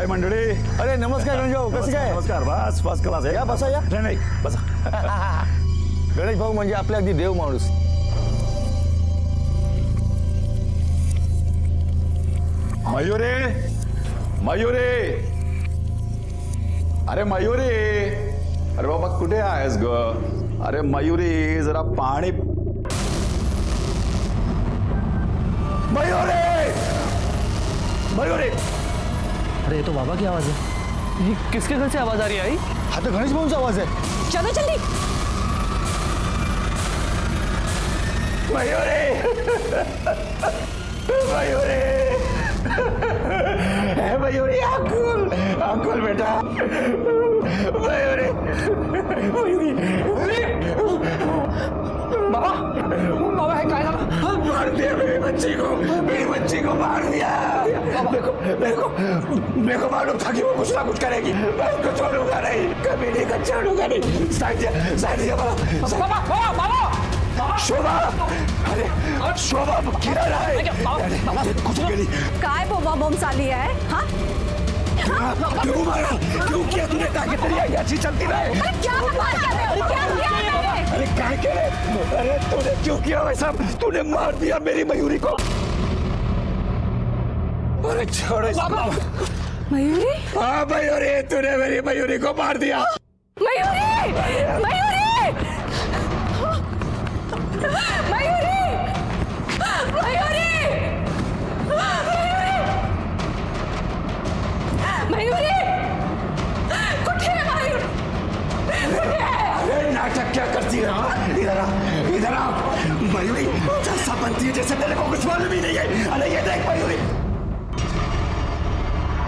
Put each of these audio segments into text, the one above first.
हाय मंडळी. अरे नमस्कार गणेश भाऊ, कसे काय? नमस्कार. बस फर्स्ट क्लास आहे. या बसा या. नाही बसा. गणेश भाऊ म्हणजे आपल्या अगदी देव माणूस. मयुरे, मयुरे, अरे मयुरे, अरे बाबा कुठे आहेस ग? अरे मयुरी जरा पाणी. मयुरे, मयुरे. अरे ये तो बाबा की आवाज है। ये किसके घर से आवाज आ रही है? आई हा तर गणेश भाऊंचा आवाज आहे. चलो जल्दी। मयुरे, मयुरे, मयुरी अंकुल, अंकुल बेटा, मयुरी, मयुरी. बाबा, बाबा है काय झालं? मार दिया मेरी बच्ची को मार दिया. मेरे को मालूम था कि वो कुछ ना कुछ करेगी. मैं उसको छोड़ूंगा नहीं, कभी नहीं को छोड़ूंगा नहीं. साइड दिया बाबा. बाबा, बाबा, शोभा, अरे शोभा किधर है? कुछ गेली. काय बोबा बॉम्ब चालली आहे? हाँ? क्यों मारा? क्यों किया तूने? ताकि तेरी अच्छी चलती रहे. अरे क्या बात कर रहे हो? क्या किया मैंने? अरे क्या करे? अरे तूने क्यों किया वैसा? तूने मार दिया मेरी मयूरी को. अरे छोड़ इस. मयूरी? हाँ मयूरी, तूने मेरी मयूरी को मार दिया. मयूरी! मयूरी! मयूरी! मयूरी! मयूरी! कुठे आहे मयूर? कुठे आहे? अरे नाटक क्या करती है? हाँ? इधर आ मयूरी. जैसा बनती है जैसे मेरे को कुछ मालूम ही नहीं है. अरे ये देख मयूरी.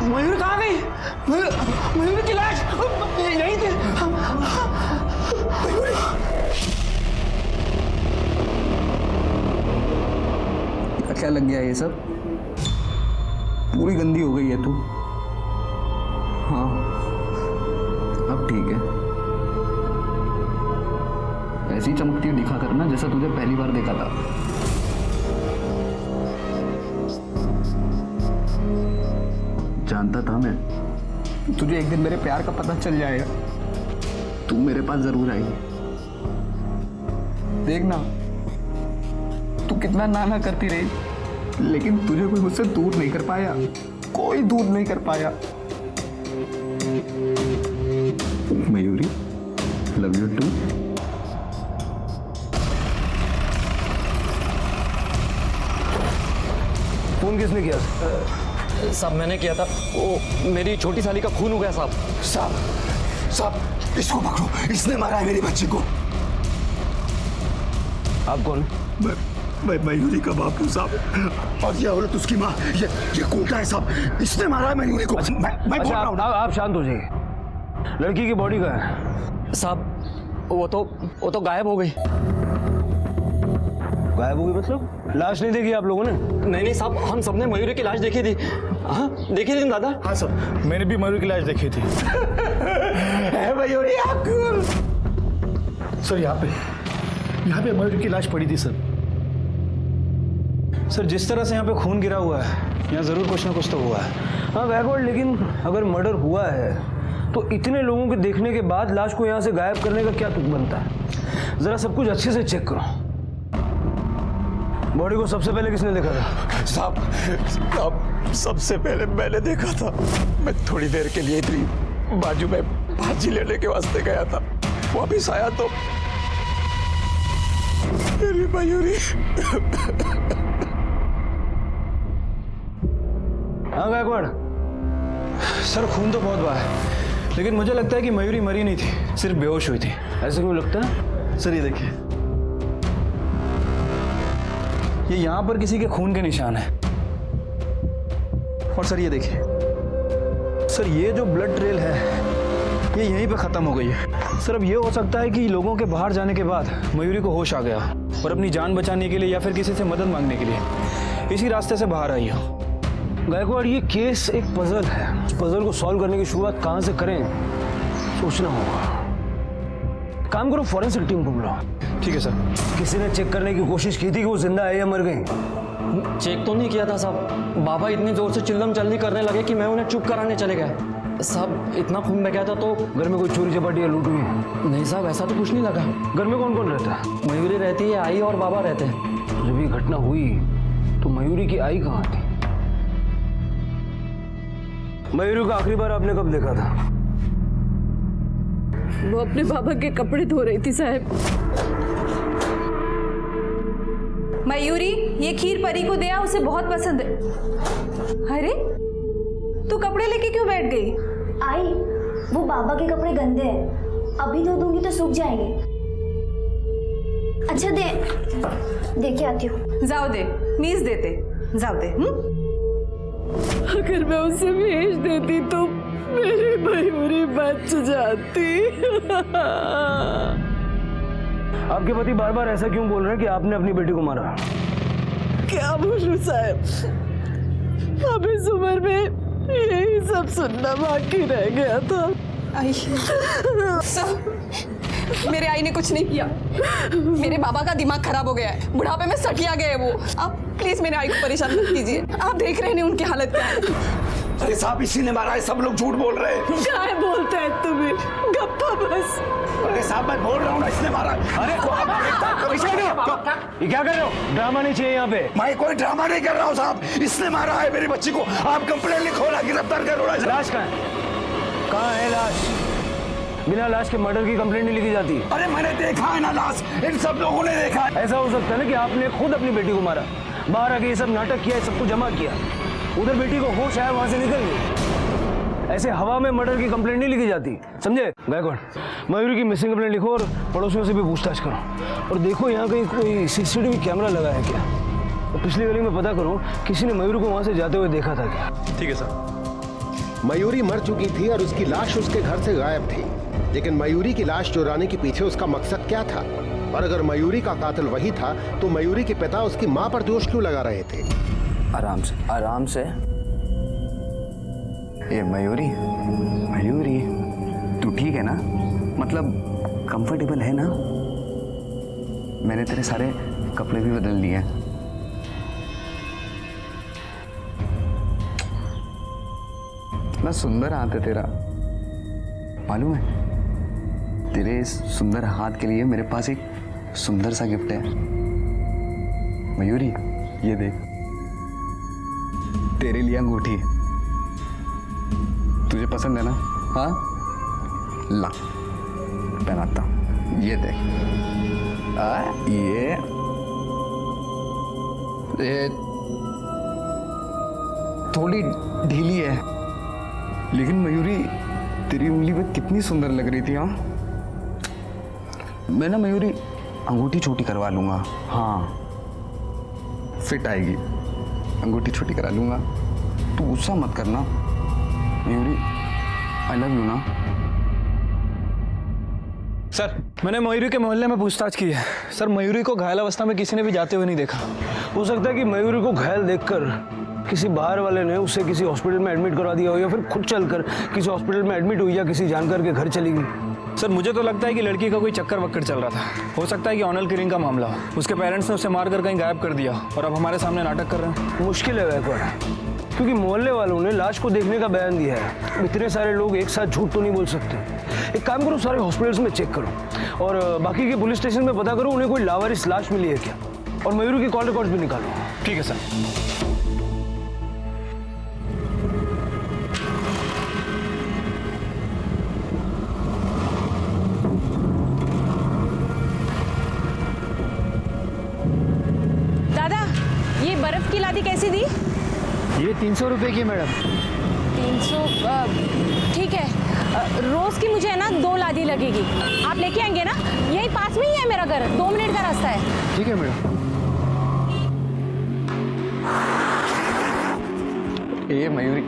मयूर कहाँ गई? मयूर की लाश यहीं थी. मयूरी. क्या लग गया ये सब? पूरी गंदी हो गई है तू. हाँ अब ठीक है. ऐसी चमकती दिखा करना जैसा तुझे पहली बार देखा था. जानता था मैं तुझे एक दिन मेरे प्यार का पता चल जाएगा. तू मेरे पास जरूर आएगी. देखना तू कितना नाना करती रही, लेकिन तुझे कोई मुझसे दूर नहीं कर पाया. कोई दूर नहीं कर पाया. Mayuri, love you too. Phone किसने किया? साहब मैंने किया था. वो मेरी छोटी साली का खून हो गया साहब. साहब इसको पकड़ो. इसने मारा है मेरी बच्ची को. आप कौन? मैं मयूरी का बाप हूँ साहब. और ये औरत उसकी माँ. ये कोटा है साहब. इसने मारा है मयूरी को. मैं बोल रहा हूँ ना. आप शांत हो जाइए. लड़की की बॉडी का है साहब. वो तो गायब हो गई. गायब हो गई मतलब? लाश नहीं देखी आप लोगों ने? नहीं साहब, हम सबने मयूरी की लाश देखी थी. हाँ देखी थी दादा. हाँ सर, मैंने भी मयूरी की लाश देखी थी. मयूरी अंकुल. सर यहाँ पे मयूरी की लाश पड़ी थी सर. सर जिस तरह से यहाँ पे खून गिरा हुआ है, यहाँ जरूर कुछ ना कुछ तो हुआ है. हाँ गायकवाड़, लेकिन अगर मर्डर हुआ है तो इतने लोगों के देखने के बाद लाश को यहाँ से गायब करने का क्या तुक बनता है? जरा सब कुछ अच्छे से चेक करो. बॉडी को सबसे पहले किसने देखा था? साहब सबसे पहले मैंने देखा था. मैं थोड़ी देर के लिए इधर बाजू में भाजी लेने के वास्ते गया था. वापिस आया तो मेरी मयूरी. हाँ गायकवाड़. सर खून तो बहुत बहा है, लेकिन मुझे लगता है कि मयूरी मरी नहीं थी, सिर्फ बेहोश हुई थी. ऐसे क्यों लगता है? सर ये देखिए, ये यहाँ पर किसी के खून के निशान है. और सर ये देखिए, सर ये जो ब्लड ट्रेल है ये यहीं पे खत्म हो गई है. सर अब ये हो सकता है कि लोगों के बाहर जाने के बाद मयूरी को होश आ गया और अपनी जान बचाने के लिए या फिर किसी से मदद मांगने के लिए इसी रास्ते से बाहर आई हो. गायकवाड़, ये केस एक पजल है. इस पजल को सॉल्व करने की शुरुआत कहाँ से करें सोचना होगा. काम करो, फॉरेंसिक टीम को बुलाओ. ठीक है सर. किसी ने चेक करने की कोशिश की थी कि वो जिंदा है या मर गई? चेक तो नहीं किया था साहब। बाबा इतनी जोर से चिल्लम चल्ली करने लगे कि मैं उन्हें चुप कराने चले गए। साहब इतना खून बह गया था तो। घर में कोई चोरी चपाटी या लूट हुई है? नहीं साहब, ऐसा तो कुछ नहीं लगा। घर में कौन कौन रहता है? मयूरी रहती है, आई और बाबा रहते हैं। जब ये घटना हुई तो मयूरी की आई कहाँ थी? मयूरी को आखिरी बार आपने कब देखा था? वो अपने बाबा के कपड़े धो रही थी साहब। मयूरी, ये खीर परी को दिया, उसे बहुत पसंद है। अरे तू कपड़े लेके क्यों बैठ गई? आई, वो बाबा के कपड़े गंदे हैं, अभी धो दूंगी तो सूख जाएंगे। अच्छा दे के आती हूँ। जाओ दे, मीज देते, जाओ दे। अगर मैं उसे भेज देती तो मेरी मयूरी बच जाती। आपके पति बार बार ऐसा क्यों बोल रहे हैं कि आपने अपनी बेटी को मारा? क्या बोलूं साहब, अब इस उम्र में यही सब सुनना बाकी रह गया था। आई मेरे आई ने कुछ नहीं किया। मेरे बाबा का दिमाग खराब हो गया है, बुढ़ापे में सटिया गए वो। आप प्लीज मेरे आई को परेशान मत कीजिए। आप देख रहे हैं उनकी हालत क्या है। अरे साहब इसी ने मारा है, सब लोग झूठ बोल रहे हैं। क्या है बोलते हैं तुम्हें, गप्पा बस। अरे साहब मैं बोल रहा हूँ ना, इसने मारा है। अरे ये क्या कर रहे हो? ड्रामा नहीं चाहिए यहाँ पे। मैं कोई ड्रामा नहीं कर रहा हूँ साहब, इसने मारा है मेरी बच्ची को। आप कंप्लेंट लिखो ना, गिरफ्तार करो ना। लाश कहाँ है? कहाँ है लाश? बिना लाश के मर्डर की कंप्लेंट नहीं लिखी जाती। अरे मैंने देखा है ना लाश, इन सब लोगों ने देखा है। ऐसा हो सकता है ना कि आपने खुद अपनी बेटी को मारा, बाहर आके ये सब नाटक किया, सबको जमा किया, उधर बेटी को होश आया, वहां से निकल गई। ऐसे हवा में मर्डर की कंप्लेंट नहीं लिखी जाती, समझे? गायकवाड़, मयूरी की मिसिंग कंप्लेंट लिखो और पड़ोसियों से भी पूछताछ करो और देखो यहाँ कहीं कोई सीसीटीवी कैमरा लगा है क्या, और पिछली गली में पता करो किसी ने मयूरी को वहां से जाते हुए देखा था क्या। ठीक है सर। मयूरी मर चुकी थी और उसकी लाश उसके घर से गायब थी, लेकिन मयूरी की लाश चुराने के पीछे उसका मकसद क्या था? और अगर मयूरी का कातिल वही था तो मयूरी के पिता उसकी मां पर दोष क्यों लगा रहे थे? आराम से, आराम से। ये मयूरी, मयूरी तू ठीक है ना? मतलब कंफर्टेबल है ना? मैंने तेरे सारे कपड़े भी बदल लिए हैं। इतना सुंदर हाथ है तेरा, मालूम है? तेरे इस सुंदर हाथ के लिए मेरे पास एक सुंदर सा गिफ्ट है। मयूरी ये देख, तेरे लिए अंगूठी, तुझे पसंद है ना? हाँ ला पहनाता हूं, ये देख। ये थोड़ी ढीली है, लेकिन मयूरी तेरी उंगली पे कितनी सुंदर लग रही थी। हाँ मैं ना मयूरी अंगूठी छोटी करवा लूंगा। हाँ फिट आएगी, अंगूठी छोटी करा लूंगा, तू गुस्सा मत करना मयूरी, आई लव यू ना। सर मैंने मयूरी के मोहल्ले में पूछताछ की है। सर मयूरी को घायल अवस्था में किसी ने भी जाते हुए नहीं देखा। हो सकता है कि मयूरी को घायल देखकर किसी बाहर वाले ने उसे किसी हॉस्पिटल में एडमिट करवा दिया हो, या फिर खुद चलकर किसी हॉस्पिटल में एडमिट हुई या किसी जानकार के घर चली गई। सर मुझे तो लगता है कि लड़की का कोई चक्कर वक्कर चल रहा था। हो सकता है कि ऑनर किलिंग का मामला हो। उसके पेरेंट्स ने उसे मारकर कहीं गायब कर दिया और अब हमारे सामने नाटक कर रहे हैं। मुश्किल है गायकवाड़, क्योंकि मोहल्ले वालों ने लाश को देखने का बयान दिया है। इतने सारे लोग एक साथ झूठ तो नहीं बोल सकते। एक काम करो, सारे हॉस्पिटल्स में चेक करो और बाकी के पुलिस स्टेशन में पता करो उन्हें कोई लावारिस लाश मिली है क्या, और मयूरी की कॉल रिकॉर्ड्स भी निकालो। ठीक है सर। ये बर्फ की लादी कैसी दी? ये 300 रुपए की मैडम। 300, ठीक है। रोज की मुझे है ना 2 लादी लगेगी। आप लेके आएंगे ना? यही पास में ही है मेरा घर, 2 मिनट का रास्ता है। ठीक है मैडम। ये मयूरी,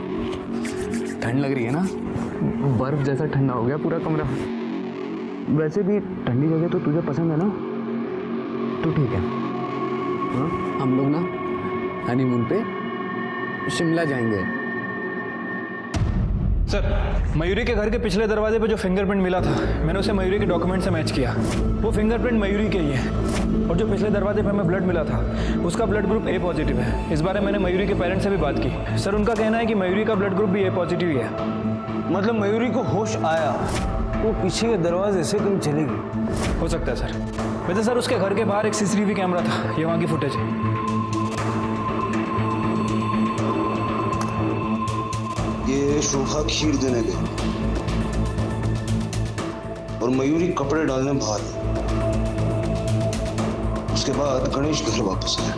ठंड लग रही है ना? बर्फ जैसा ठंडा हो गया पूरा कमरा। वैसे भी ठंडी जगह तो तुझे पसंद है ना? तो ठीक है, हाँ हम लोग ना हनीमून पे शिमला जाएंगे। सर, मयूरी के घर के पिछले दरवाजे पे जो फिंगरप्रिंट मिला था, मैंने उसे मयूरी के डॉक्यूमेंट से मैच किया। वो फिंगरप्रिंट मयूरी के ही है। और जो पिछले दरवाजे पे हमें ब्लड मिला था, उसका ब्लड ग्रुप ए पॉजिटिव है। इस बारे में मैंने मयूरी के पेरेंट्स से भी बात की। सर, उनका कहना है कि मयूरी का ब्लड ग्रुप भी ए पॉजिटिव ही है। मतलब मयूरी को होश आया, वो पीछे के दरवाजे से कहीं चली गई। हो सकता है सर। वैसे सर, उसके घर के बाहर एक सीसीटीवी कैमरा था, ये वहाँ की फुटेज है। ये शोभा खीर देने गई और मयूरी कपड़े डालने बाहर गई। उसके बाद गणेश घर वापस आया।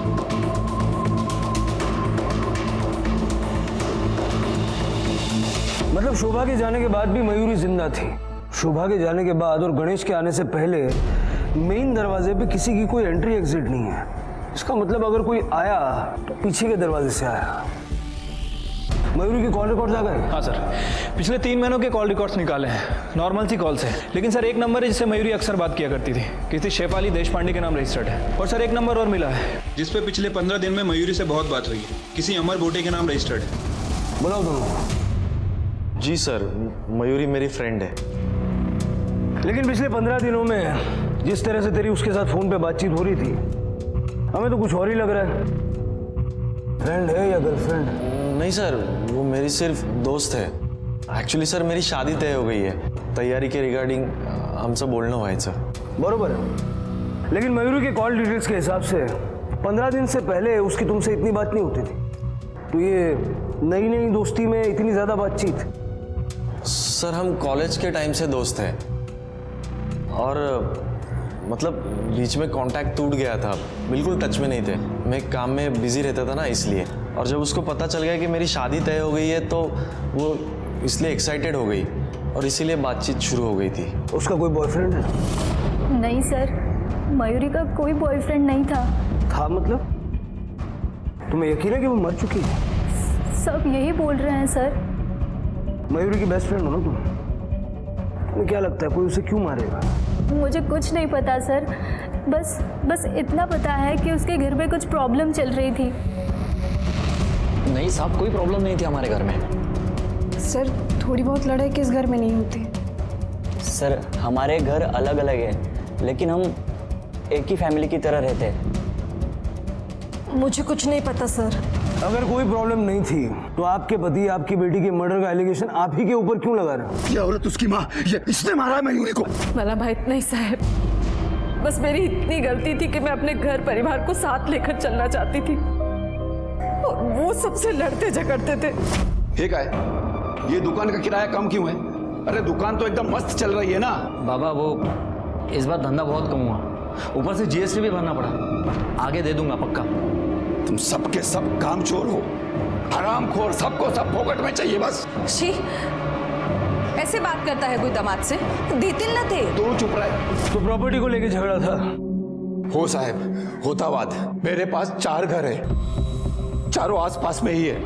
मतलब शोभा के जाने के बाद भी मयूरी जिंदा थी। शोभा के जाने के बाद और गणेश के आने से पहले मेन दरवाजे पे किसी की कोई एंट्री एग्जिट नहीं है। इसका मतलब अगर कोई आया तो पीछे के दरवाजे से आया। मयूरी की कॉल रिकॉर्ड्स आ गए? हाँ सर, पिछले 3 महीनों के कॉल रिकॉर्ड्स निकाले हैं। नॉर्मल सी कॉल्स है, लेकिन सर एक नंबर है जिससे मयूरी अक्सर बात किया करती थी। किसी शेफाली देशपांडे के नाम रजिस्टर्ड है। और सर एक नंबर और मिला है जिस पे पिछले 15 दिन में मयूरी से बहुत बात हुई है। किसी अमर बोटे के नाम रजिस्टर्ड है। बुलाओ दोनों। जी सर, मयूरी मेरी फ्रेंड है। लेकिन पिछले 15 दिनों में जिस तरह से तेरी उसके साथ फोन पे बातचीत हो रही थी, हमें तो कुछ और ही लग रहा है। फ्रेंड है या गर्लफ्रेंड? नहीं सर, वो मेरी सिर्फ दोस्त है। एक्चुअली सर, मेरी शादी तय हो गई है। तैयारी के रिगार्डिंग हमसे बोलना हुआ है सर। बरोबर है, लेकिन मयूरी के कॉल डिटेल्स के हिसाब से 15 दिन से पहले उसकी तुमसे इतनी बात नहीं होती थी। तो ये नई नई दोस्ती में इतनी ज्यादा बातचीत? सर, हम कॉलेज के टाइम से दोस्त हैं और मतलब बीच में कांटेक्ट टूट गया था, बिल्कुल टच में नहीं थे। मैं काम में बिजी रहता था ना, इसलिए। और जब उसको पता चल गया कि मेरी शादी तय हो गई है तो वो इसलिए एक्साइटेड हो गई और इसीलिए बातचीत शुरू हो गई थी। उसका कोई बॉयफ्रेंड है? नहीं सर, मयूरी का कोई बॉयफ्रेंड नहीं था। मतलब तुम्हें यकीन है कि वो मर चुकी है? सब यही बोल रहे हैं सर। मयूरी की बेस्ट फ्रेंड हो ना तुम? तुम्हें क्या लगता है कोई उसे क्यों मारेगा? मुझे कुछ नहीं पता सर, बस इतना पता है कि उसके घर में कुछ प्रॉब्लम चल रही थी। नहीं साहब, कोई प्रॉब्लम नहीं थी हमारे घर में। सर, थोड़ी बहुत लड़ाई किस घर में नहीं होती? सर, हमारे घर अलग अलग है, लेकिन हम एक ही फैमिली की तरह रहते हैं। मुझे कुछ नहीं पता सर। अगर कोई प्रॉब्लम नहीं थी तो आपके पति आपकी बेटी के मर्डर का एलिगेशन आप ही के ऊपर क्यों लगा रहे हैं? ये औरत उसकी माँ, ये इसने मारा है मयूरी को। मला भाई नहीं साहब, बस मेरी इतनी गलती थी कि मैं अपने घर परिवार को साथ लेकर चलना चाहती थी और वो सबसे लड़ते झगड़ते थे। ठीक है, ये दुकान का किराया कम क्यों है? अरे दुकान तो एकदम मस्त चल रही है ना। बाबा, वो इस बार धंधा बहुत कम हुआ, ऊपर से जीएसटी भी भरना पड़ा। आगे दे दूंगा पक्का। तुम सबके सब काम चोर हो, हरामखोर, सबको सब फोकट में चाहिए बस। शी, ऐसे बात करता है कोई दामाद से? देतिल न थे। तू चुप रहे। तो प्रॉपर्टी को लेके झगड़ा था? हो साहब, होता बात। मेरे पास 4 घर है, चारों आसपास में ही है।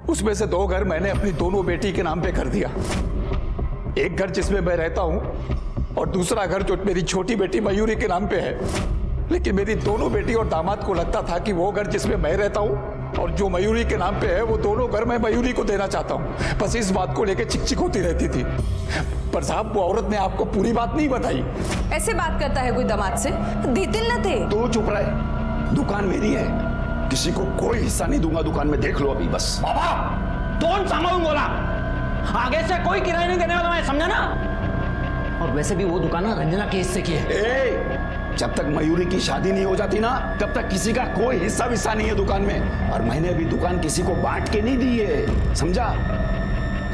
उसमें से 2 घर मैंने अपनी दोनों बेटी के नाम पे कर दिया। एक घर जिसमें मैं रहता हूं और दूसरा घर जो मेरी छोटी बेटी मयूरी के नाम पे है। लेकिन मेरी दोनों बेटी और दामाद को लगता था कि वो घर जिसमें मैं रहता हूं और जो मयूरी के नाम पे है, वो दोनों घर मैं मयूरी को देना चाहता हूं। बस इस बात को लेकर चिक चिक होती रहती थी। पर साहब, वो औरत ने आपको पूरी बात नहीं बताई। ऐसे बात करता है कोई दामाद से? देतिल न थे। तू चुप रहे। दुकान मेरी है, किसी को कोई हिस्सा नहीं दूंगा दुकान में। देख लो अभी बस। बाबा, कौन सांभालूं बोला? आगे से कोई किराया नहीं देने वाला, मैं समझा ना। और वैसे भी वो दुकान ना रंजना के हिस्से की है। जब तक मयूरी की शादी नहीं हो जाती ना, तब तक किसी का कोई हिस्सा विस्सा नहीं है दुकान में। और मैंने अभी दुकान किसी को बांट के नहीं दी है, समझा?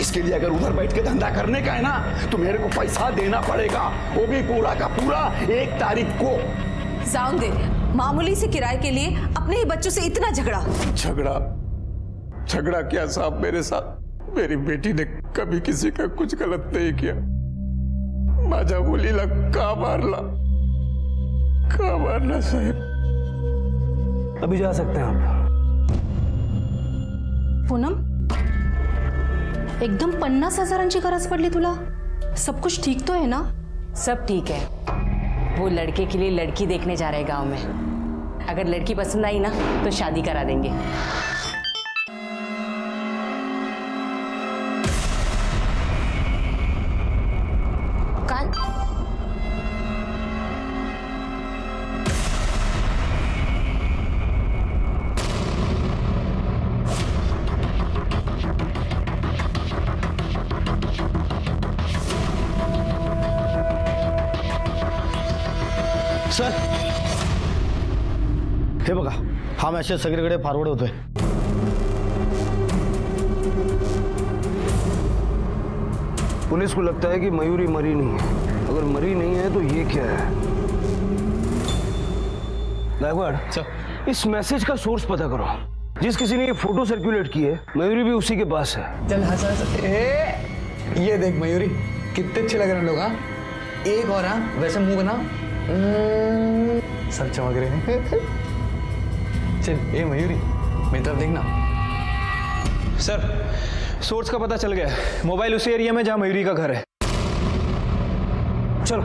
इसके लिए अगर उधर बैठ के धंधा करने का है ना, तो मेरे को पैसा देना पड़ेगा, वो भी पूरा का पूरा 1 तारीख को। जाऊं दे, मामूली से किराए के लिए अपने ही बच्चों से इतना झगड़ा। झगड़ा क्या साहब मेरे साथ? मेरी बेटी ने कभी किसी का कुछ गलत नहीं किया। माझा बोलीला का मारला साहब। अभी जा सकते हैं आप। पूनम, एकदम 50,000ची गरज पडली तुला? सब कुछ ठीक तो है ना? सब ठीक है। वो लड़के के लिए लड़की देखने जा रहे गांव में। अगर लड़की पसंद आई ना तो शादी करा देंगे। सर हे बघा, हा मेसेज सगळीकडे फॉरवर्ड होतोय. पुलिस को लगता है कि मयूरी मरी नहीं है. अगर मरी नहीं है तो ये क्या है? गायकवाड़, इस मैसेज का सोर्स पता करो. जिस किसी ने ये फोटो सर्कुलेट की है, मयूरी भी उसी के पास है. चल हंस हंस. ये देख मयूरी, कितने अच्छे लग रहे हैं लोग. हाँ, एक और. हाँ, वैसे मुंह बना. सब चमक रहे हैं. चल ए मयूरी, मेरी तरफ देखना. सर, सोर्स का पता चल गया. मोबाइल उसी एरिया में जहां मयूरी का घर है. चलो.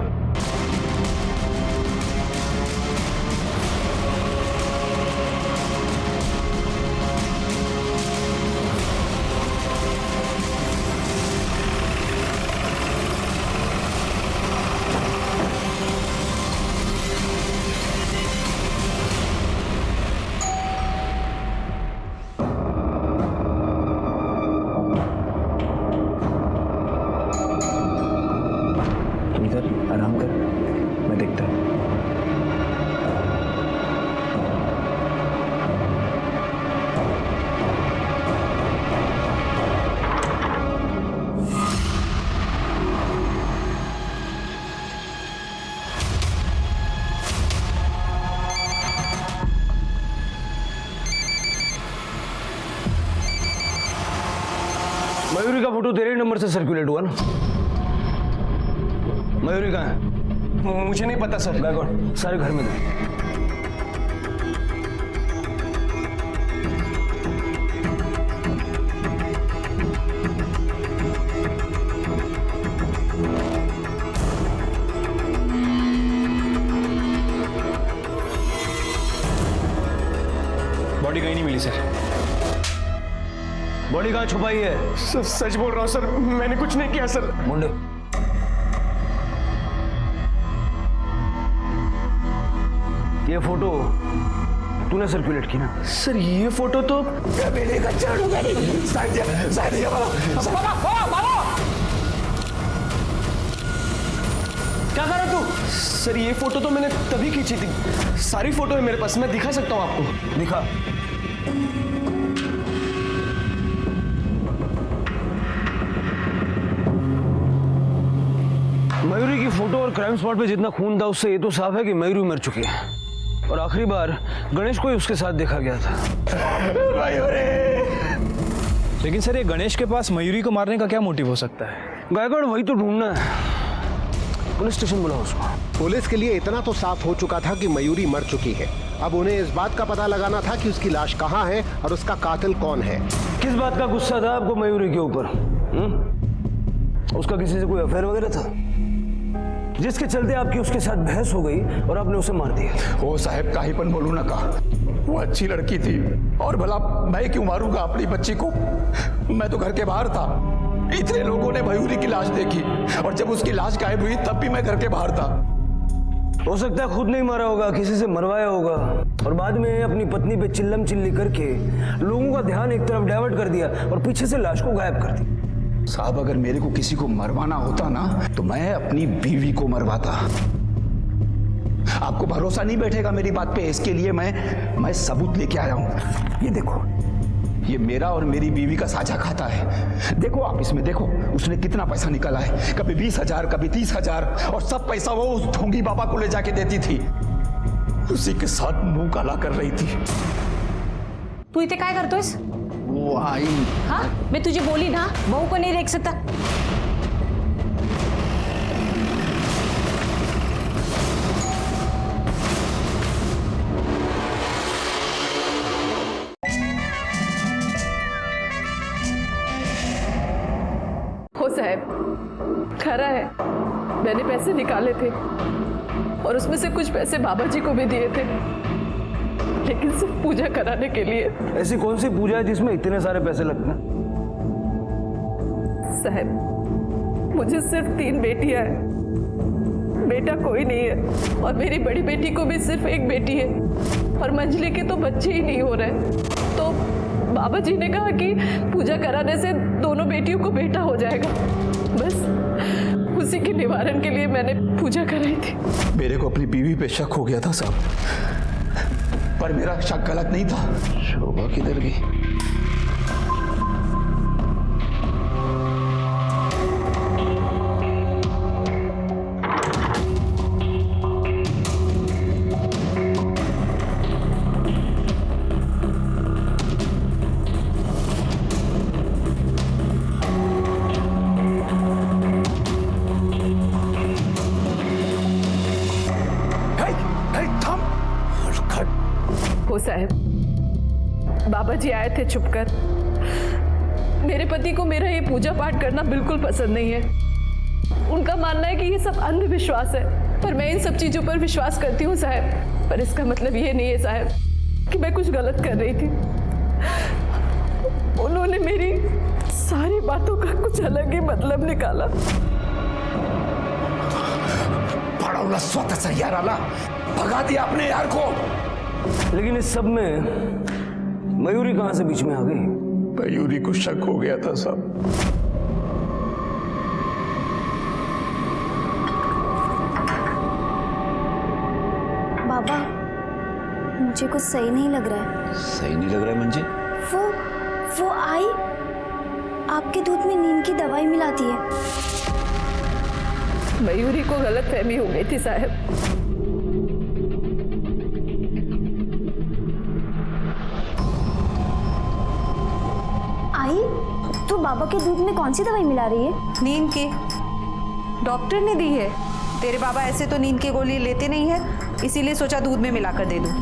आराम कर, मैं देखता हूँ. मयूरी का फोटो तेरे नंबर से सर्कुलेट हुआ ना? मयूरी कहाँ है? मुझे नहीं पता सर. गायकवाड़, सारे घर में गए. बॉडी कहीं नहीं मिली सर. बॉडी कहाँ छुपाई है? सच बोल रहा हूँ सर, मैंने कुछ नहीं किया सर. मुंडे, ये फोटो तूने सर्कुलेट की ना? सर ये फोटो तो मेरे का चाड़ू गई. क्या कर रहा तू? सर ये फोटो तो मैंने तभी खींची थी. सारी फोटो है मेरे पास, मैं दिखा सकता हूँ आपको. दिखा. मयूरी की फोटो और क्राइम स्पॉट पे जितना खून था उससे ये तो साफ है कि मयूरी मर चुकी है. और आखिरी बार गणेश को ही उसके साथ देखा गया था. लेकिन सर, ये गणेश के पास मयूरी को मारने का क्या मोटिव हो सकता है? गायकवाड़, वही तो ढूंढना है. पुलिस स्टेशन बुलाओ उसको. पुलिस के लिए इतना तो साफ हो चुका था कि मयूरी मर चुकी है. अब उन्हें इस बात का पता लगाना था कि उसकी लाश कहाँ है और उसका कातिल कौन है. किस बात का गुस्सा था आपको मयूरी के ऊपर? उसका किसी से कोई अफेयर वगैरह था जिसके चलते आपकी उसके साथ बहस हो गई और आपने उसे मार दिया? ओ साहब, काही पण बोलू नका. वो अच्छी लड़की थी और भला मैं क्यों मारूंगा अपनी बच्ची को? मैं तो घर के बाहर था. इतने लोगों ने मयूरी की लाश देखी और जब उसकी लाश गायब हुई तब भी मैं घर के बाहर था. हो सकता है खुद नहीं मारा होगा, किसी से मरवाया होगा और बाद में अपनी पत्नी पे चिल्लम चिल्ली करके लोगों का ध्यान एक तरफ डाइवर्ट कर दिया और पीछे से लाश को गायब कर दी. साहब, अगर मेरे को किसी को मरवाना होता ना तो मैं अपनी बीवी को मरवाता. आपको भरोसा नहीं बैठेगा मेरी बात पे, इसके लिए मैं सबूत लेके आया हूं. ये देखो, ये मेरा और मेरी बीवी का साझा खाता है. देखो आप इसमें देखो, उसने कितना पैसा निकाला है. कभी 20,000, कभी 30,000 और सब पैसा वो उस ढोंगी बाबा को ले जाके देती थी. उसी के साथ मुंह काला कर रही थी. तू इथे काय करतोयस? वो आई. हाँ, मैं तुझे बोली ना, बहू को नहीं देख सकता. हो साहब, खरा है, मैंने पैसे निकाले थे और उसमें से कुछ पैसे बाबा जी को भी दिए थे, लेकिन सिर्फ पूजा कराने के लिए. ऐसी कौन सी पूजा है जिसमें इतने सारे पैसे लगते हैं? साहब, मुझे सिर्फ 3 बेटियां हैं, बेटा कोई नहीं है और मेरी बड़ी बेटी को भी सिर्फ एक बेटी है और मंजली के तो बच्चे ही नहीं हो रहे. तो बाबा जी ने कहा कि पूजा कराने से दोनों बेटियों को बेटा हो जाएगा. बस उसी के निवारण के लिए मैंने पूजा कराई थी। मेरे को अपनी बीवी पे शक हो गया था साहब, पर मेरा शक गलत नहीं था। शोभा किधर गई? हो साहब, बाबा जी आए थे छुपकर। मेरे पति को मेरा ये पूजा पाठ करना बिल्कुल पसंद नहीं है। उनका मानना है कि ये सब अंधविश्वास है, पर मैं इन सब चीजों पर विश्वास करती हूँ साहब। पर इसका मतलब ये नहीं है साहब कि मैं कुछ गलत कर रही थी। उन्होंने मेरी सारी बातों का कुछ अलग ही मतलब निकाला। पड़ौला स्वतः से यार आला, भगा दिया अपने यार को। लेकिन इस सब में मयूरी कहां से बीच में आ गई? मयूरी को शक हो गया था साहब। बाबा, मुझे कुछ सही नहीं लग रहा है। सही नहीं लग रहा है मंजे? वो आई आपके दूध में नींद की दवाई मिलाती है। मयूरी को गलत फहमी हो गई थी साहब। आई, तो बाबा के दूध में कौन सी दवाई मिला रही है? नींद की। डॉक्टर ने दी है। तेरे बाबा ऐसे तो नींद की गोली लेते नहीं है, इसीलिए सोचा दूध में मिलाकर दे दूं।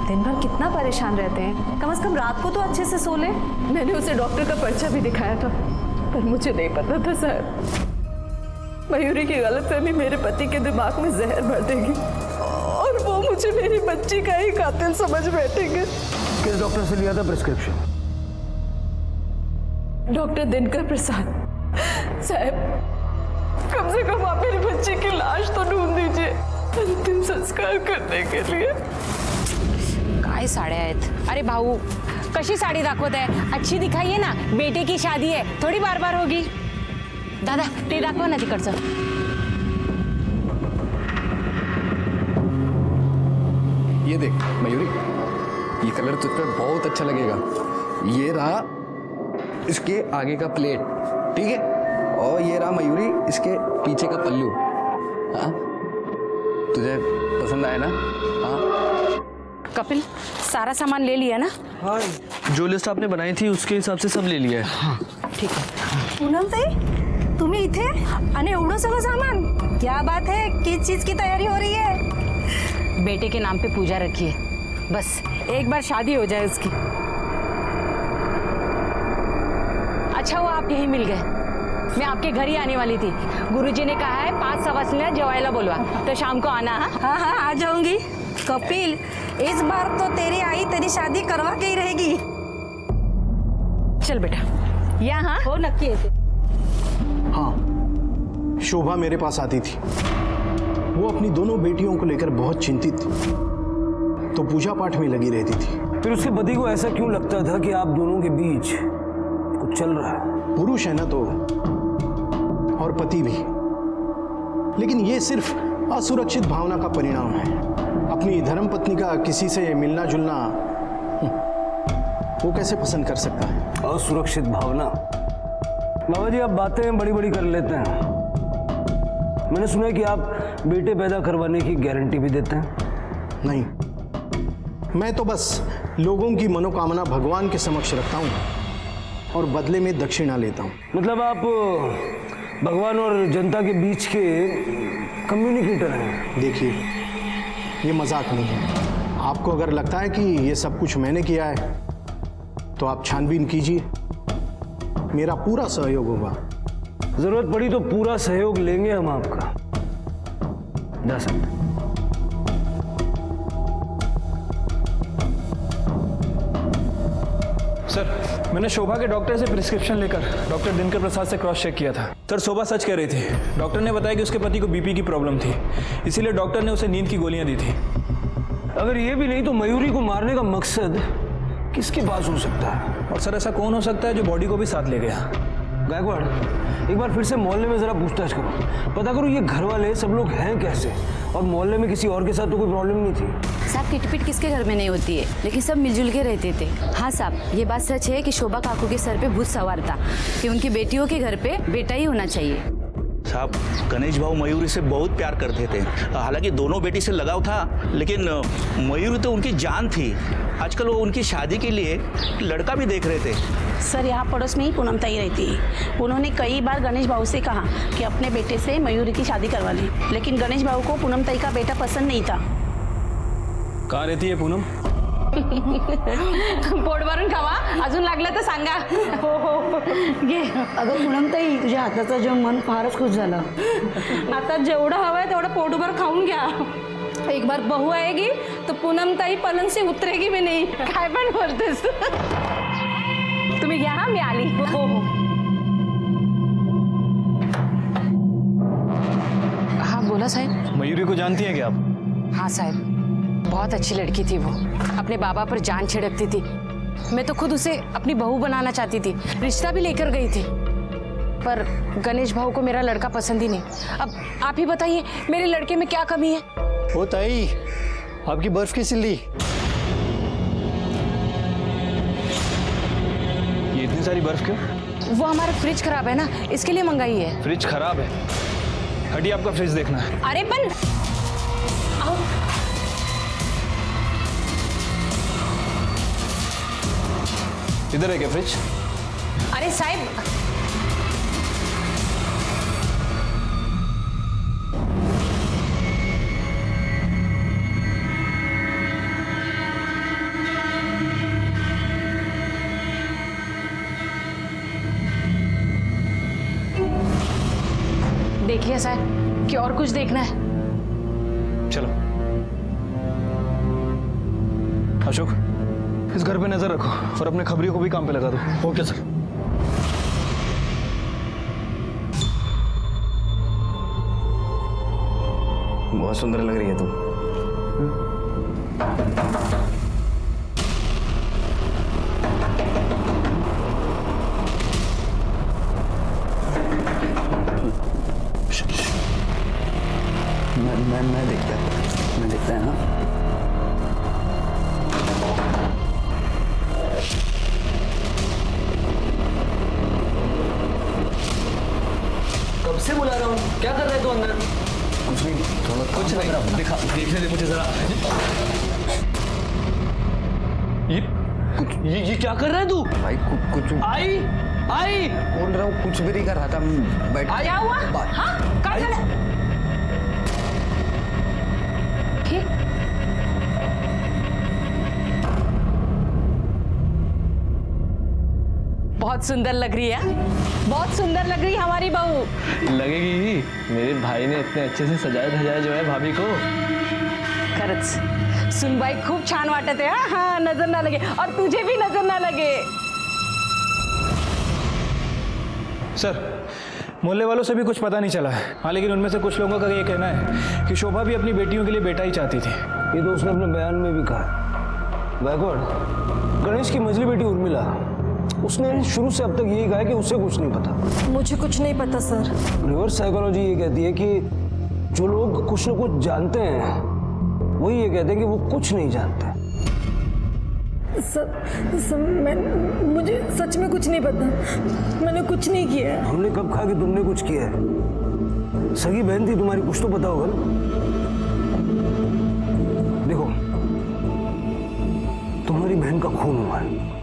दिन भर कितना परेशान रहते हैं, कम से कम रात को तो अच्छे से सो ले। मैंने उसे डॉक्टर का पर्चा भी दिखाया था, पर मुझे नहीं पता था साहब मयूरी की गलतफहमी मेरे पति के दिमाग में जहर भर देगी और वो मुझे मेरी बच्ची का ही कातिल समझ बैठेंगे। किस डॉक्टर से लिया था प्रिस्क्रिप्शन? डॉक्टर दिनकर प्रसाद। साहब, कम से कम आप मेरी बच्ची की लाश तो ढूंढ दीजिए अंतिम संस्कार करने के लिए। काय साड्या आहेत? अरे भाऊ, कशी साडी दाखवत आहे? अच्छी दिखाइए ना, बेटे की शादी है, थोड़ी बार बार होगी। दादा, ते दाखवा ना तिकडचं। ये देख मयूरी, ये कलर तुझ पे बहुत अच्छा लगेगा। ये रहा इसके आगे का प्लेट, ठीक है? और ये रहा मयूरी इसके पीछे का पल्लू। हाँ, तुझे पसंद आया ना? हाँ कपिल, सारा सामान ले लिया ना? हाँ, जो लिस्ट आपने बनाई थी उसके हिसाब से सब ले लिया है। हाँ ठीक है। पूनमताई, तुम्ही इथे आणि एवढं सगळं सामान? क्या बात है, किस चीज की तैयारी हो रही है? बेटे के नाम पे पूजा रखी है, बस एक बार शादी हो जाए उसकी। अच्छा हुआ आप यहीं मिल गए, मैं आपके घर ही आने वाली थी। गुरुजी ने कहा है 5 सवासनीला जेवायला बोलवा, तो शाम को आना। हाँ हाँ, आ जाऊंगी। कपिल, इस बार तो तेरी आई तेरी शादी करवा के ही रहेगी। चल बेटा, यहाँ हो नक्की येते। हाँ, शोभा मेरे पास आती थी। वो अपनी दोनों बेटियों को लेकर बहुत चिंतित थी, तो पूजा पाठ में लगी रहती थी। फिर उसके पति को ऐसा क्यों लगता था कि आप दोनों के बीच कुछ चल रहा है? पुरुष है ना तो, और पति भी। लेकिन ये सिर्फ असुरक्षित भावना का परिणाम है। अपनी धर्मपत्नी का किसी से मिलना जुलना वो कैसे पसंद कर सकता है? असुरक्षित भावना? बाबा जी, आप बातें बड़ी बड़ी कर लेते हैं। मैंने सुना है कि आप बेटे पैदा करवाने की गारंटी भी देते हैं। नहीं, मैं तो बस लोगों की मनोकामना भगवान के समक्ष रखता हूँ और बदले में दक्षिणा लेता हूँ। मतलब आप भगवान और जनता के बीच के कम्युनिकेटर हैं। देखिए, ये मजाक नहीं है। आपको अगर लगता है कि ये सब कुछ मैंने किया है तो आप छानबीन कीजिए, मेरा पूरा सहयोग होगा। जरूरत पड़ी तो पूरा सहयोग लेंगे हम आपका। जा सकते। सर, मैंने शोभा के डॉक्टर से प्रिस्क्रिप्शन लेकर डॉक्टर दिनकर प्रसाद से क्रॉस चेक किया था। सर, शोभा सच कह रही थी। डॉक्टर ने बताया कि उसके पति को बीपी की प्रॉब्लम थी, इसीलिए डॉक्टर ने उसे नींद की गोलियां दी थी। अगर ये भी नहीं तो मयूरी को मारने का मकसद किसके पास हो सकता है? और सर, ऐसा कौन हो सकता है जो बॉडी को भी साथ ले गया? गायकवाड़, एक बार फिर से मोहल्ले में जरा पूछताछ करो, पता करो ये घर वाले सब लोग हैं कैसे, और मोहल्ले में किसी और के साथ तो कोई प्रॉब्लम नहीं थी। साहब किटपिट किसके घर में नहीं होती है, लेकिन सब मिलजुल के रहते थे। हाँ साहब, ये बात सच है कि शोभा काकू के सर पे भूत सवार था कि उनकी बेटियों के घर पे बेटा ही होना चाहिए। साहब गणेश भाऊ मयूरी से बहुत प्यार करते थे, हालांकि दोनों बेटी से लगाव था, लेकिन मयूरी तो उनकी जान थी। आजकल वो उनकी शादी के लिए लड़का भी देख रहे थे। सर यहाँ पड़ोस में ही पूनम ताई रहती है। उन्होंने कई बार गणेश भाऊ से कहा कि अपने बेटे से मयूरी की शादी करवा लें, लेकिन गणेश भाऊ को पूनम ताई का बेटा पसंद नहीं था। कहाँ रहती है पूनम? पोट भरून खावा, अजून लागलं तर सांगा। घे. अगं पूनम ताई, तुझ्या हाताचं जेवण मन फारच खुश झालं. आता जेवढं हवंय तेवढं पोटभर खाऊन घ्या. एक बार बहू आएगी तो पूनम ताई पलंग से उतरेगी भी नहीं. काय पण बोलतेस. तुम्ही घ्या, मी आली. हो हो. हाँ बोला साहब। मयूरी को जानती हैं क्या आप? हाँ साहब, बहुत अच्छी लड़की थी वो, अपने बाबा पर जान छिड़कती थी। मैं तो खुद उसे अपनी बहू बनाना चाहती थी, रिश्ता भी लेकर गई थी, पर गणेश भाऊ को मेरा लड़का पसंद ही नहीं। अब आप ही बताइए मेरे लड़के में क्या कमी है? ओ ताई, आपकी बर्फ की सिल्ली। ये इतनी सारी बर्फ क्यों? वो हमारा फ्रिज खराब है ना, इसके लिए मंगाई है। फ्रिज खराब है? हटिए, आपका फ्रिज देखना है। अरे बन आओ। इधर है क्या फ्रिज? अरे साहब, देखिए साहब कि और कुछ देखना है। चलो अशोक, इस घर पे नजर रखो और अपने खबरियों को भी काम पे लगा दो। Okay sir. बहुत सुंदर लग रही है तुम। मैं देखता है। हाँ कब से बुला रहा हूँ, क्या कर रहे तू अंदर? कुछ नहीं, थोड़ा कुछ नहीं, दिखा देखने दे मुझे जरा। ये क्या कर रहा है तू? भाई कुछ आई आई बोल रहा हूँ, कुछ भी नहीं कर रहा था। बैठ क्या हुआ? हाँ क्या कर रहा? बहुत सुंदर लग रही है, बहुत सुंदर लग रही है हमारी बहू। लगेगी ही, मेरे भाई ने इतने अच्छे से सजाया धजाया जो है भाभी को। खरंच सुनबाई खूप छान वाटत है। हाँ हाँ, नजर ना लगे, और तुझे भी नजर ना लगे। सर, मोहल्ले वालों से भी कुछ पता नहीं चला है। हाँ, लेकिन उनमें से कुछ लोगों का ये कहना है कि शोभा भी अपनी बेटियों के लिए बेटा ही चाहती थी। ये तो उसने अपने बयान में भी कहा। गायकवाड़, गणेश की मझली बेटी उर्मिला, उसने शुरू से अब तक यही कहा है कि उसे कुछ नहीं पता। मुझे कुछ नहीं पता सर। रिवर्स साइकोलॉजी ये कहती है कि जो लोग कुछ न कुछ जानते हैं वही ये कहते हैं कि वो कुछ नहीं जानते। मुझे सच में कुछ नहीं पता, मैंने कुछ नहीं किया है। हमने कब कहा कि तुमने कुछ किया है? सगी बहन थी तुम्हारी, कुछ तो पता होगा ना। देखो, तुम्हारी बहन का खून हुआ है,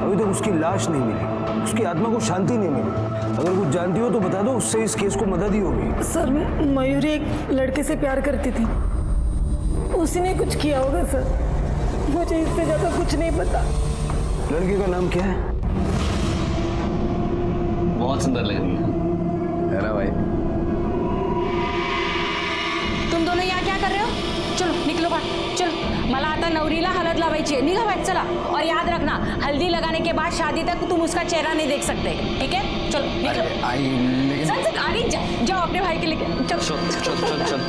अभी तक उसकी लाश नहीं मिली, उसकी आत्मा को शांति नहीं मिली। अगर कुछ जानती हो तो बता दो, उससे इस केस को मदद ही होगी। सर, मयूरी एक लड़के से प्यार करती थी, उसी ने कुछ किया होगा सर। मुझे इससे ज्यादा कुछ नहीं पता। लड़के का नाम क्या है? बहुत सुंदर लग रही है ना भाई। तुम दोनों यहाँ क्या कर रहे हो? चलो निकलो बाहर, चलो। मला आता नवरीला हळद लावायची है, निघा बाहेर चला। और याद रखना, हल्दी लगाने के बाद शादी तक तुम उसका चेहरा नहीं देख सकते, ठीक है? चलो निकलो। चल चल, अरे जाओ अपने भाई के लिए, चलो। चल चल चल।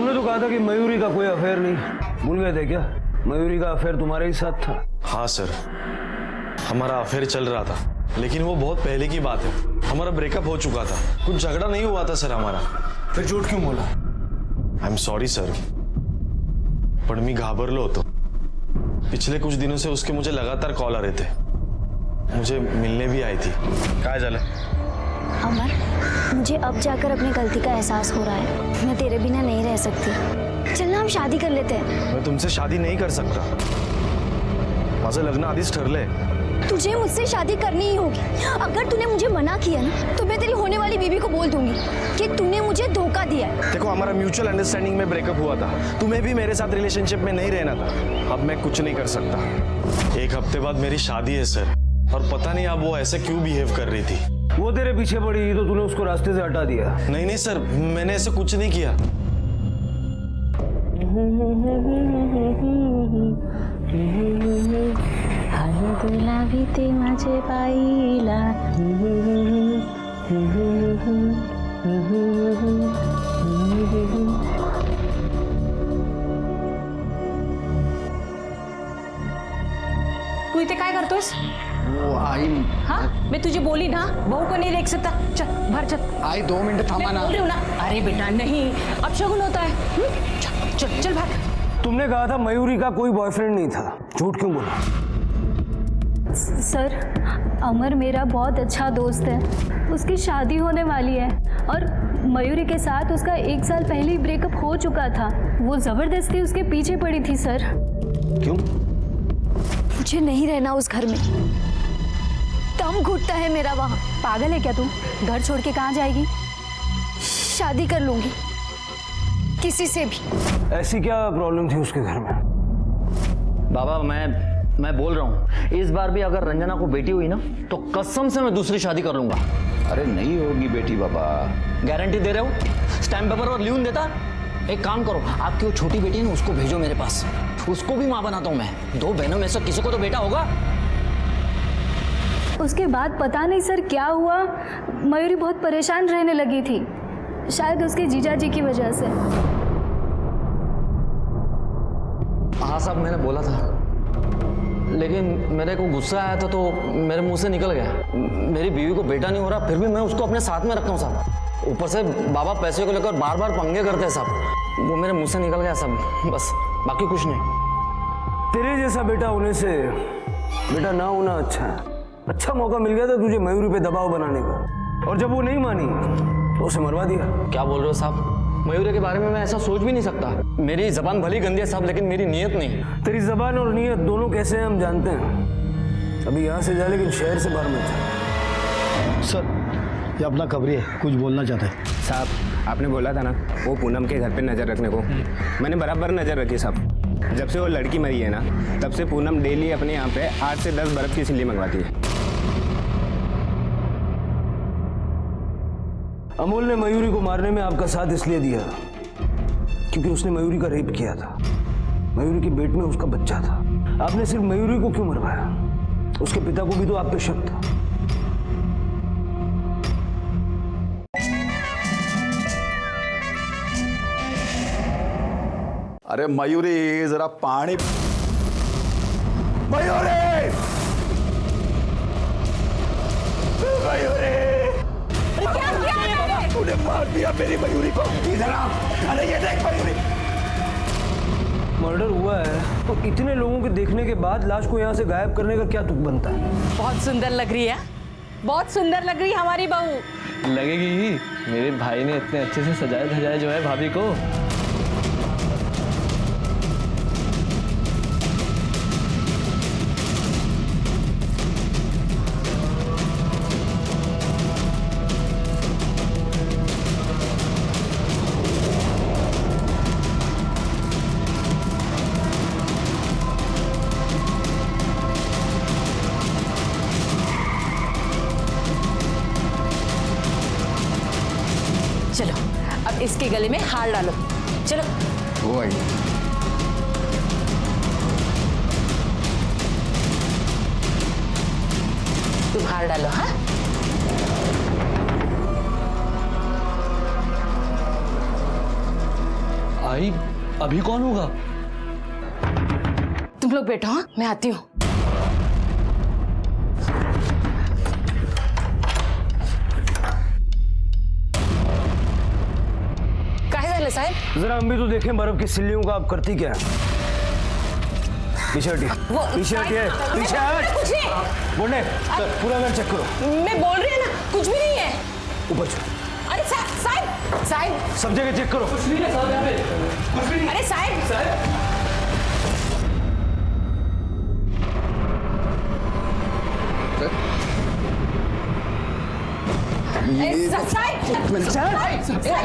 तूने तो कहा था कि मयूरी का कोई अफेयर नहीं, भूल गए थे क्या? मयूरी का अफेयर तुम्हारे ही साथ था। हाँ सर, हमारा अफेयर चल रहा था, लेकिन वो बहुत पहले की बात है। हमारा ब्रेकअप हो चुका था, कुछ झगड़ा नहीं हुआ था सर हमारा। फिर झूठ क्यों बोला? आई एम सॉरी सर, पण मी घाबरलो होतो। पिछले कुछ दिनों से उसके मुझे लगातार कॉल आ रहे थे, मुझे मिलने भी आई थी। काय झालं? अमर, मुझे अब जाकर अपनी गलती का एहसास हो रहा है। मैं तेरे बिना नहीं रह सकती। चलना हम शादी कर लेते हैं। मैं तुमसे शादी नहीं कर सकता, माझं लग्न आधीच ठरलंय। तुझे मुझसे शादी करनी ही होगी। अगर तूने मुझे मना किया ना, तो मैं तेरी होने वाली बीवी को बोल दूंगी कि तूने मुझे धोखा दिया है। देखो, हमारा म्यूचुअल अंडरस्टैंडिंग में ब्रेकअप हुआ था, तुम्हें भी मेरे साथ रिलेशनशिप में नहीं रहना था। अब मैं कुछ नहीं कर सकता। 1 हफ्ते बाद मेरी शादी है सर, और पता नहीं अब वो ऐसे क्यों बिहेव कर रही थी। वो तेरे पीछे पड़ी तो तूने उसको रास्ते से हटा दिया? नहीं नहीं सर, मैंने ऐसे कुछ नहीं किया। माझे पाईला तू इथे काय करतोस? वो आई। हाँ, मैं तुझे बोली ना, बहू को नहीं देख सकता। चल बाहर चल। आई 2 मिनट थामा ना। बोल रही हूँ ना। अरे बेटा नहीं, अब शगुन होता है। चल चल चल बाहर। तुमने कहा था मयूरी का कोई बॉयफ्रेंड नहीं था, झूठ क्यों बोला? सर, अमर मेरा बहुत अच्छा दोस्त है। उसकी शादी होने वाली है और मयूरी के साथ उसका 1 साल पहले ही ब्रेकअप हो चुका था। वो जबरदस्ती उसके पीछे पड़ी थी सर। क्यों? मुझे नहीं रहना उस घर में, दम घुटता है मेरा वहाँ। पागल है क्या तू? घर छोड़ के कहाँ जाएगी? शादी कर लूंगी किसी से भी। ऐसी क्या प्रॉब्लम थी उसके घर में? बाबा, मैं बोल रहा हूँ, इस बार भी अगर रंजना को बेटी हुई ना, तो कसम से मैं दूसरी शादी कर लूंगा। अरे नहीं होगी बेटी बाबा। गारंटी दे रहे हो? स्टैम्प पेपर और लिखून देता। एक काम करो, आपकी वो छोटी बेटी है ना, उसको भेजो मेरे पास, उसको भी माँ बनाता हूँ मैं। 2 बहनों में से किसी को तो बेटा होगा। उसके बाद पता नहीं सर क्या हुआ, मयूरी बहुत परेशान रहने लगी थी, शायद उसके जीजा जी की वजह से। हाँ साहब, मैंने बोला था, लेकिन मेरे को गुस्सा आया था तो मेरे मुंह से निकल गया। मेरी बीवी को बेटा नहीं हो रहा, फिर भी मैं उसको अपने साथ में रखता हूँ साहब। ऊपर से बाबा पैसे को लेकर बार बार पंगे करते हैं साहब, वो मेरे मुंह से निकल गया साहब, बस, बाकी कुछ नहीं। तेरे जैसा बेटा होने से बेटा ना होना अच्छा है। अच्छा मौका मिल गया था तुझे मयूरी पे दबाव बनाने का, और जब वो नहीं मानी तो उसे मरवा दिया। क्या बोल रहे हो साहब? मयूरी के बारे में मैं ऐसा सोच भी नहीं सकता। मेरी जबान भली गंदी है साहब, लेकिन मेरी नीयत नहीं। तेरी जबान और नीयत दोनों कैसे हैं हम जानते हैं। अभी यहाँ से जा, लेकिन शहर से बाहर मत जा। सर, ये अपना खबरी है, कुछ बोलना चाहता है। साहब, आपने बोला था ना वो पूनम के घर पे नज़र रखने को, मैंने बराबर नज़र रखी साहब। जब से वो लड़की मरी है ना, तब से पूनम डेली अपने यहाँ पे 8 से 10 बर्फ़ की सिल्ली मंगवाती है। अमोल ने मयूरी को मारने में आपका साथ इसलिए दिया क्योंकि उसने मयूरी का रेप किया था। मयूरी के पेट में उसका बच्चा था। आपने सिर्फ मयूरी को क्यों मरवाया? उसके पिता को भी तो आप पे शक था। अरे मयूरी, जरा पानी। मयूरी, मयूरी, तूने मार दिया मेरी मयूरी को। इधर आ। अरे ये देख मयूरी। मर्डर हुआ है तो इतने लोगों के देखने के बाद लाश को यहाँ से गायब करने का क्या तुक बनता है? बहुत सुंदर लग रही है, बहुत सुंदर लग रही है हमारी बहू। लगेगी ही, मेरे भाई ने इतने अच्छे से सजाया धजाया जो है भाभी को। चलो अब इसके गले में हार डालो। चलो वो आई। तुम हार डालो। हाँ, आई भाई अभी कौन होगा? तुम लोग बैठो, हाँ मैं आती हूँ। काहे झालं साहेब? जरा हम भी तो देखें बर्फ की सिल्लियों का आप करती क्या है? पीछे हटिए, पीछे हटिए, पीछे हट। कुछ नहीं। बोले पूरा घर चेक करो। मैं बोल रही हूँ ना, कुछ भी नहीं है। ऊपर चलो। अरे साहब, साहब सब जगह चेक करो। कुछ नहीं है साहब यहाँ पे, कुछ भी नहीं। अरे साहब,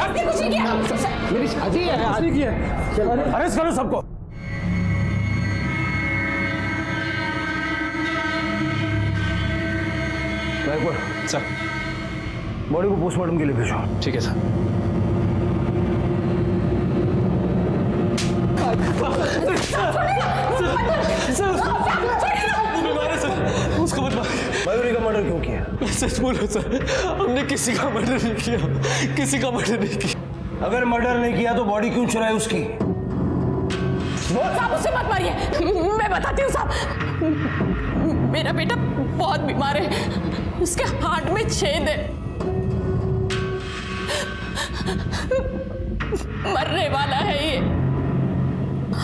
आपने कुछ नहीं किया। मेरी शादी है, आज की है। अरेस्ट करो सबको। सर बॉडी को पोस्टमार्टम के लिए भेजो। ठीक है सर। उसको मत मार। मयूरी का मर्डर क्यों किया? सच बोलो सर, हमने किसी का मर्डर नहीं किया, किसी का मर्डर नहीं किया। अगर मर्डर नहीं किया तो बॉडी क्यों चुराई उसकी? साहब उससे मत मारिए, मैं बताती हूँ साहब। मेरा बेटा बहुत बीमार है, उसके हार्ट में छेद है, मरने वाला है ये।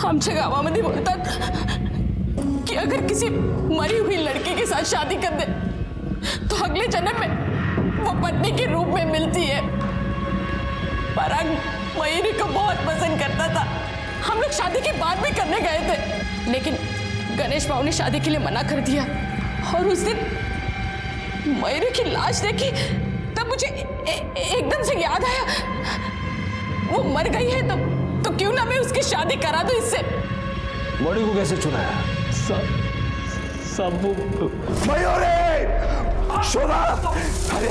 आमच्या गावामध्ये बोलतात कि अगर किसी मरी हुई लड़की के साथ शादी कर दे तो अगले जन्म में वो पत्नी के रूप में मिलती है। पराग मयूरी को बहुत पसंद करता था, हम लोग शादी के बाद भी करने गए थे, लेकिन गणेश भाऊ ने शादी के लिए मना कर दिया। और उस दिन मयूरी की लाश देखी तब मुझे एकदम से याद आया, वो मर गई है तो क्यों ना मैं उसकी शादी करा दूं इससे। बॉडी को कैसे चुराया? मयूरी! शोभा! अरे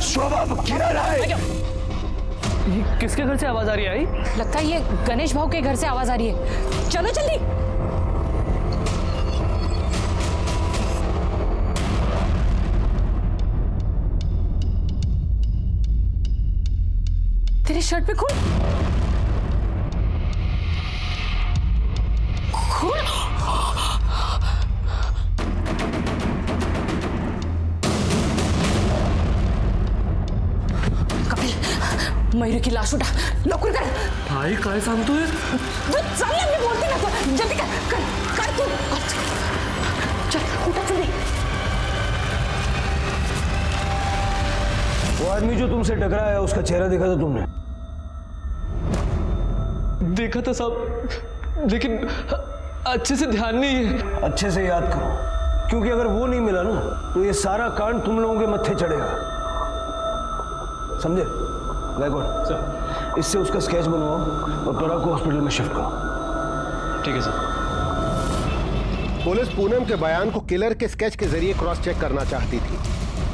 शोभा किधर है? किसके घर से आवाज आ रही है? लगता है ये गणेश भाऊ के घर से आवाज आ रही है। चलो जल्दी। तेरे शर्ट पे खून, खून। कपिल, मयूरी की लाश उठा, लवकर कर। भाई काय सांगतोय? चल ना, मैं बोलती ना तो जल्दी कर तू। चल उठा जल्दी। वो आदमी जो तुमसे टकराया है उसका चेहरा देखा था तुमने? देखा था साहब, लेकिन अच्छे से ध्यान नहीं है। अच्छे से याद करो, क्योंकि अगर वो नहीं मिला ना तो ये सारा कांड तुम लोगों के मत्थे चढ़ेगा, समझे? गायकवाड़ सर, इससे उसका स्केच बनवाओ और पराग को हॉस्पिटल में शिफ्ट करो। ठीक है सर। पुलिस पूनम के बयान को किलर के स्केच के जरिए क्रॉस चेक करना चाहती थी।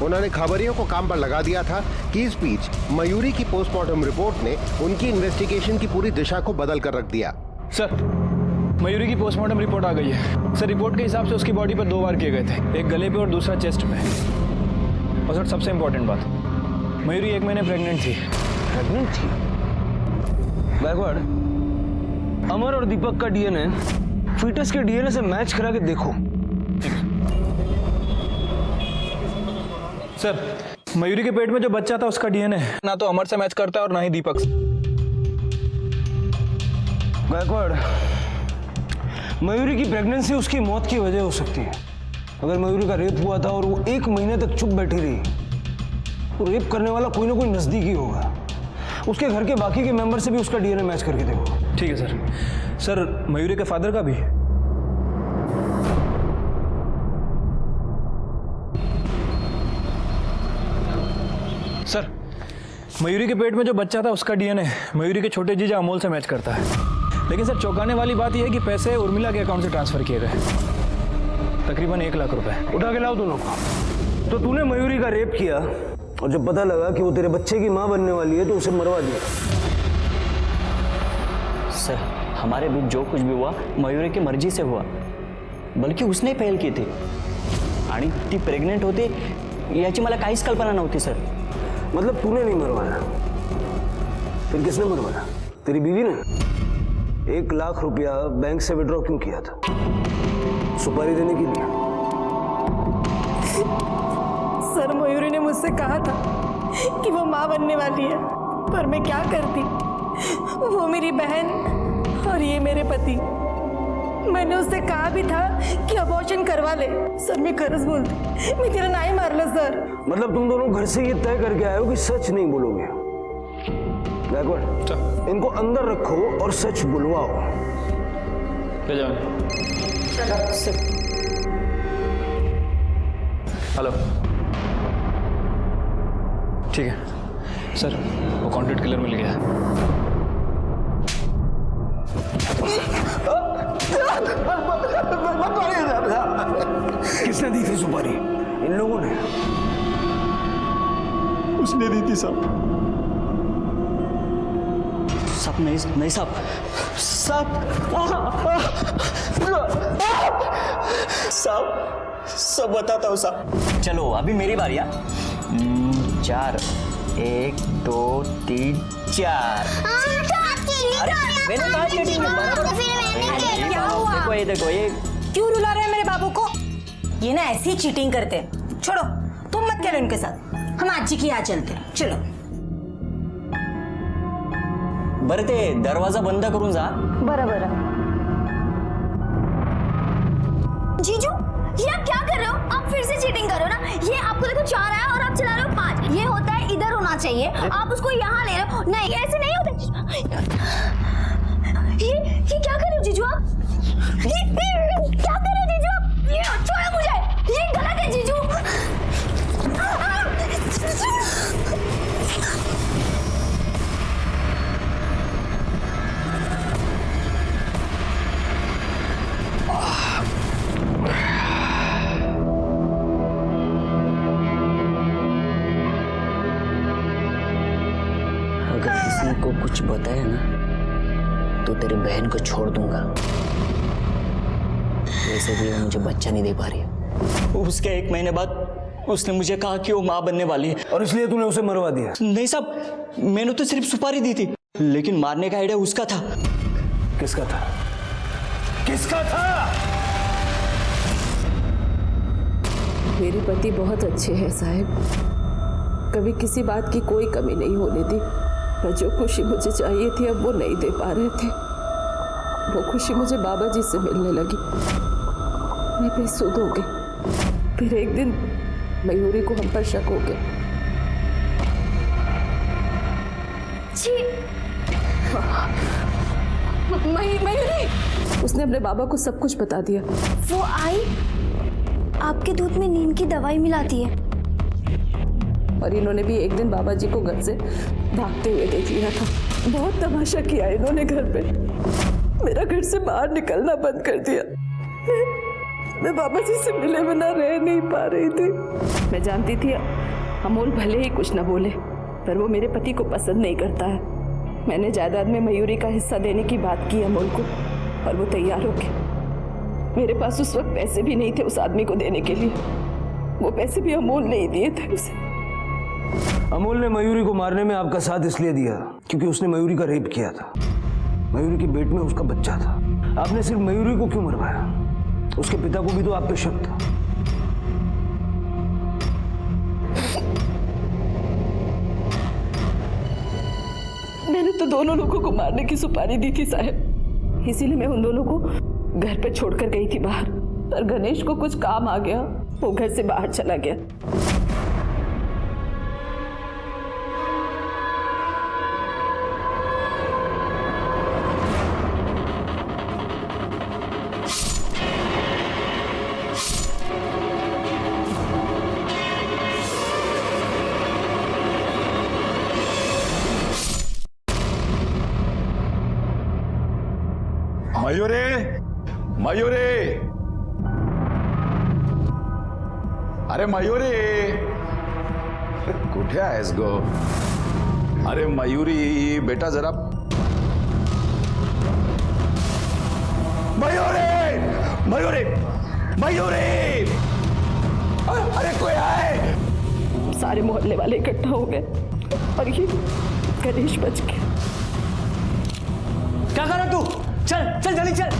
उन्होंने खबरियों को काम पर लगा दिया था कि इस बीच मयूरी की पोस्टमार्टम रिपोर्ट ने उनकी इन्वेस्टिगेशन की पूरी दिशा को बदल कर रख दिया। सर, मयूरी की पोस्टमार्टम रिपोर्ट आ गई है। सर, रिपोर्ट के हिसाब से उसकी बॉडी पर 2 वार किए गए थे, एक गले पे और दूसरा चेस्ट पे। और सर सबसे इम्पोर्टेंट बात, मयूरी 1 महीने प्रेग्नेंट थी। प्रेग्नेंट थी? गायकवाड़, अमर और दीपक का डीएनए फीटस के डीएनए से मैच करा के देखो। सर, मयूरी के पेट में जो बच्चा था उसका डीएनए ना तो अमर से मैच करता है और ना ही दीपक से। गायकवाड़, मयूरी की प्रेगनेंसी उसकी मौत की वजह हो सकती है। अगर मयूरी का रेप हुआ था और वो 1 महीने तक चुप बैठी रही तो रेप करने वाला कोई ना कोई नजदीकी होगा। उसके घर के बाकी के मेंबर से भी उसका डीएनए मैच करके देखो। ठीक है सर। सर, मयूरी के फादर का भी? सर, मयूरी के पेट में जो बच्चा था उसका डीएनए मयूरी के छोटे जीजा अमोल से मैच करता है। लेकिन सर चौंकाने वाली बात यह है कि पैसे उर्मिला के अकाउंट से ट्रांसफर किए गए, तकरीबन 1 लाख रुपए। उठा के लाओ दोनों को। तो तूने मयूरी का रेप किया और जब पता लगा कि वो तेरे बच्चे की मां बनने वाली है तो उसे मरवा दिया। सर, हमारे बीच जो कुछ भी हुआ मयूरी की मर्जी से हुआ, बल्कि उसने पहल की थी आणि ती प्रेग्नेंट होती याची मला काहीच कल्पना नव्हती सर। मतलब तूने नहीं मरवाया, फिर किसने मरवाया? तेरी बीवी ने? 1 लाख रुपया बैंक से विड्रॉ क्यों किया था? सुपारी देने के लिए? सर, मयूरी ने मुझसे कहा था कि वो माँ बनने वाली है, पर मैं क्या करती? वो मेरी बहन और ये मेरे पति। मैंने उससे कहा भी था कि अबॉर्शन करवा ले। सर, मैं खरस बोलती, मैं तेरा नाई मारला सर। मतलब तुम दोनों घर से ये तय करके आए हो कि सच नहीं बोलोगे? गायकवाड़, इनको अंदर रखो और सच बुलवाओ। हेलो, ठीक है सर, वो कॉन्ट्रैक्ट किलर मिल गया है। किसने दी थी सुपारी? इन लोगों ने? उसने दी थी साहब। साहब नहीं साहब, सब बताता हूँ साहब। चलो अभी मेरी बारी। 4 1 2 3 4। अरे मैंने कहा चीटिंग बराबर। क्या हुआ? देखो ये क्यों रुला रहे हैं मेरे बाबू को? ये ना ऐसी चीटिंग करते हैं। छोड़ो, तुम मत खेलो इनके साथ, हम आजी की यहाँ चलते हैं। चलो। बरं ते दरवाजा बंद करून जा। बरं। जीजू, ये आप क्या कर रहे हो? आप फिर से चीटिंग कर रहे हो ना। ये आपको देखो 4 आया और आप चला रहे हो 5। ये होता है इधर होना चाहिए, आप उसको यहाँ ले रहे हो। नहीं, ऐसे नहीं होता। ये क्या कर रहे हो जीजू आप? ये क्या कर रहे हो जीजू आप? ये छोड़ो मुझे, ये गलत है जीजू। अगर किसी को कुछ बताया ना तो तेरी बहन को छोड़ दूंगा। वैसे भी वो मुझे बच्चा नहीं दे पा रही है। उसके 1 महीने बाद उसने मुझे कहा कि वो माँ बनने वाली है। और इसलिए तूने उसे मरवा दिया? नहीं साहब, मैंने तो सिर्फ सुपारी दी थी, लेकिन मारने का आइडिया उसका था। किसका था? किसका था? मेरे पति बहुत अच्छे हैं साहब, कभी किसी बात की कोई कमी नहीं होने दी। पर जो खुशी मुझे चाहिए थी अब वो नहीं दे पा रहे थे। वो खुशी मुझे बाबा जी से मिलने लगी। मैं बेसुध हो गई। फिर एक दिन मयूरी को हम पर शक हो गया। मयूरी, उसने अपने बाबा को सब कुछ बता दिया। वो आई आपके दूध में नींद की दवाई मिलाती है। और इन्होंने भी एक दिन बाबा जी को घर से भागते हुए देख लिया था। बहुत तमाशा किया इन्होंने घर पे। मेरा घर से बाहर निकलना बंद कर दिया। मैं बाबा जी से मिले बिना रह नहीं पा रही थी। मैं जानती थी अमोल भले ही कुछ न बोले, पर वो मेरे पति को पसंद नहीं करता है। मैंने जायदाद में मयूरी का हिस्सा देने की बात की अमोल को, और वो तैयार हो गए। मेरे पास उस वक्त पैसे भी नहीं थे उस आदमी को देने के लिए। वो पैसे भी अमोल ने ही दिए थे उसे। अमोल ने मयूरी को मारने में आपका साथ इसलिए दिया क्योंकि उसने मयूरी का रेप किया था। मयूरी के पेट में उसका बच्चा था। आपने सिर्फ मयूरी को क्यों मरवाया? उसके पिता को भी तो आप पे शक था। मैंने तो दोनों लोगों को मारने की सुपारी दी थी साहब, इसीलिए मैं उन दोनों को घर पे छोड़कर गई थी बाहर। पर गणेश को कुछ काम आ गया, वो घर से बाहर चला गया। मयूरी, अरे मयूरी, कुठे आहेस गो? अरे मयूरी बेटा जरा। मयूरी, अरे कोई आए? सारे मोहल्ले वाले इकट्ठा हो गए और ये गणेश बच गया। क्या कर रहा तू? चल चल जल्दी चल।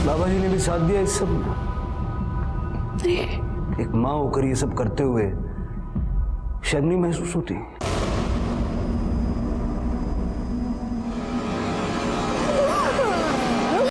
बाबा जी ने भी साथ दिया इस सब में। एक माँ होकर ये सब करते हुए शर्म नहीं महसूस होती?